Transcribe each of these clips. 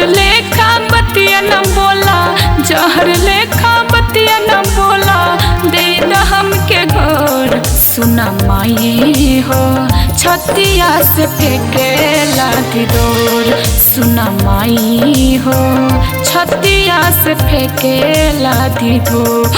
लेखा बतिया न बोला, जहर लेखा बतिया न बोला, दे द हमके घर। सुना माई हो छतिया से फेंके लागी डोर। सुना माई हो छतिया से फेंके लागी डोर।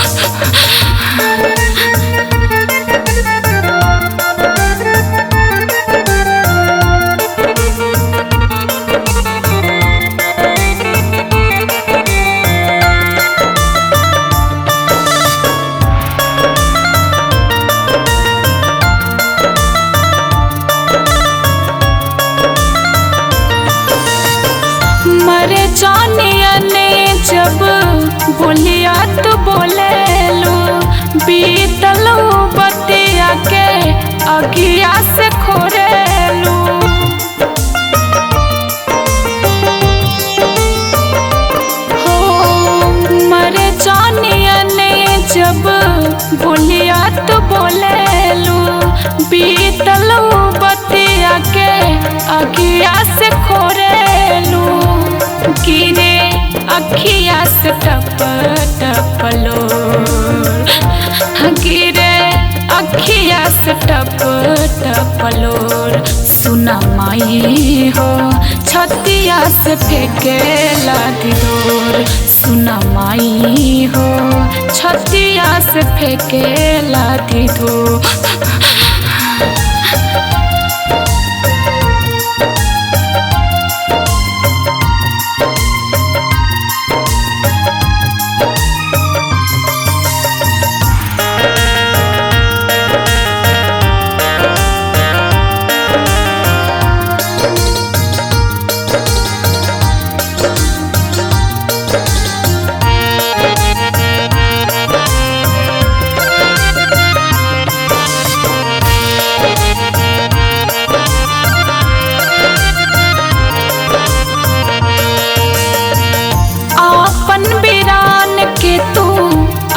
मरे जानिया ने जब बोलिया तो बोले लो, बीतलो बतिया के अगिया से खोरेलू। हो मरे जानिया ने जब बोलिया तो बोले लो, बीतलो बतिया के अगिया से खोरेलू। गिरे अखिया से टप टप लोर, गिरे अखिया से टप टप लोर। सुना माई हो छतिया से फेंके लागी डोर। सुना माई हो छतिया से फेंके लागी डोर।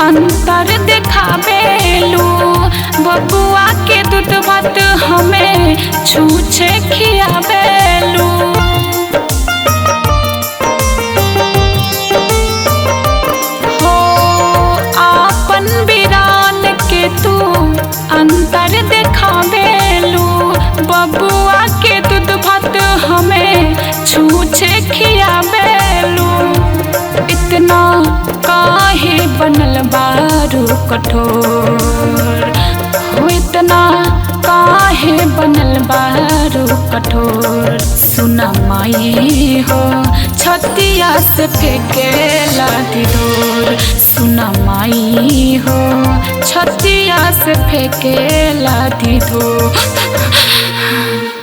अंतर दिखावेलू बबुआ के दूध भात हमें छूछे खियावेलू। हो आपन बिरान के तू अंतर दिखावेलू, बबुआ के दूध भात हमें छूछे खियावेलू। इतना काहे बनल बारू कठोर, हो इतना काहे बनल बारू कठोर। सुना माई हो छतिया से फेंके लागी डोर। सुना माई हो छतिया से फेंके लागी डोर।